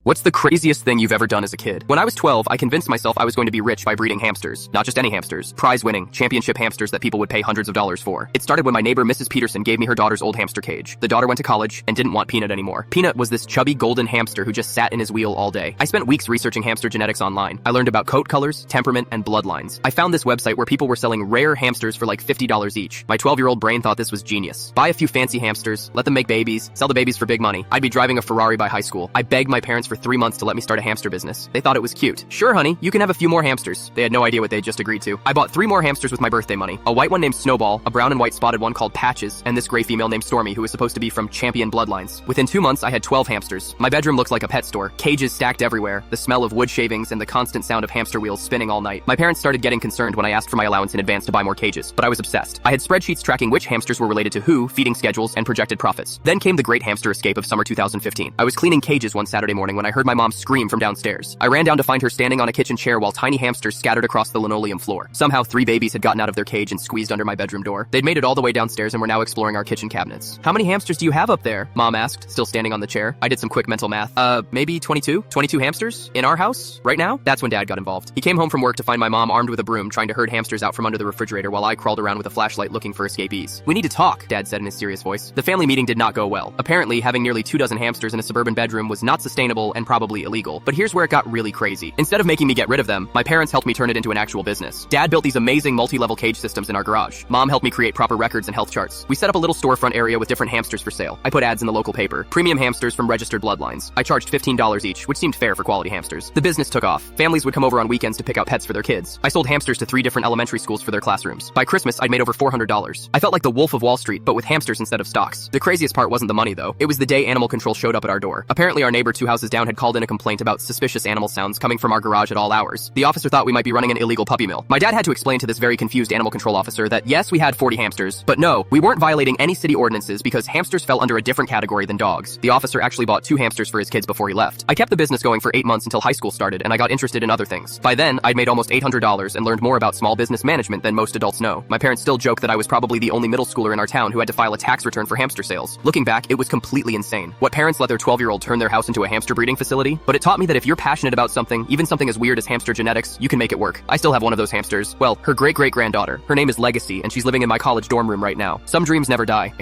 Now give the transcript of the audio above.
What's the craziest thing you've ever done as a kid? When I was 12, I convinced myself I was going to be rich by breeding hamsters. Not just any hamsters, prize-winning, championship hamsters that people would pay hundreds of dollars for. It started when my neighbor Mrs. Peterson gave me her daughter's old hamster cage. The daughter went to college and didn't want Peanut anymore. Peanut was this chubby golden hamster who just sat in his wheel all day. I spent weeks researching hamster genetics online. I learned about coat colors, temperament, and bloodlines. I found this website where people were selling rare hamsters for like $50 each. My 12-year-old brain thought this was genius. Buy a few fancy hamsters, let them make babies, sell the babies for big money. I'd be driving a Ferrari by high school. I begged my parents for 3 months to let me start a hamster business. They thought it was cute. Sure, honey, you can have a few more hamsters. They had no idea what they'd just agreed to. I bought 3 more hamsters with my birthday money. A white one named Snowball, a brown and white spotted one called Patches, and this gray female named Stormy who was supposed to be from champion bloodlines. Within 2 months, I had 12 hamsters. My bedroom looked like a pet store. Cages stacked everywhere, the smell of wood shavings and the constant sound of hamster wheels spinning all night. My parents started getting concerned when I asked for my allowance in advance to buy more cages, but I was obsessed. I had spreadsheets tracking which hamsters were related to who, feeding schedules, and projected profits. Then came the great hamster escape of summer 2015. I was cleaning cages one Saturday morning when I heard my mom scream from downstairs. I ran down to find her standing on a kitchen chair while tiny hamsters scattered across the linoleum floor. Somehow 3 babies had gotten out of their cage and squeezed under my bedroom door. They'd made it all the way downstairs and were now exploring our kitchen cabinets. "How many hamsters do you have up there?" Mom asked, still standing on the chair. I did some quick mental math. Maybe 22? 22 hamsters? In our house? Right now? That's when Dad got involved. He came home from work to find my mom armed with a broom trying to herd hamsters out from under the refrigerator while I crawled around with a flashlight looking for escapees. "We need to talk," Dad said in his serious voice. The family meeting did not go well. Apparently, having nearly 2 dozen hamsters in a suburban bedroom was not sustainable and probably illegal. But here's where it got really crazy. Instead of making me get rid of them, my parents helped me turn it into an actual business. Dad built these amazing multi-level cage systems in our garage. Mom helped me create proper records and health charts. We set up a little storefront area with different hamsters for sale. I put ads in the local paper. Premium hamsters from registered bloodlines. I charged $15 each, which seemed fair for quality hamsters. The business took off. Families would come over on weekends to pick out pets for their kids. I sold hamsters to 3 different elementary schools for their classrooms. By Christmas, I'd made over $400. I felt like the Wolf of Wall Street, but with hamsters instead of stocks. The craziest part wasn't the money, though. It was the day animal control showed up at our door. Apparently, our neighbor 2 houses down had called in a complaint about suspicious animal sounds coming from our garage at all hours. The officer thought we might be running an illegal puppy mill. My dad had to explain to this very confused animal control officer that yes, we had 40 hamsters, but no, we weren't violating any city ordinances because hamsters fell under a different category than dogs. The officer actually bought 2 hamsters for his kids before he left. I kept the business going for 8 months until high school started and I got interested in other things. By then, I'd made almost $800 and learned more about small business management than most adults know. My parents still joke that I was probably the only middle schooler in our town who had to file a tax return for hamster sales. Looking back, it was completely insane. What parents let their 12-year-old turn their house into a hamster breeding facility? But it taught me that if you're passionate about something, even something as weird as hamster genetics, you can make it work. I still have one of those hamsters. Well, her great-great-granddaughter. Her name is Legacy, and she's living in my college dorm room right now. Some dreams never die.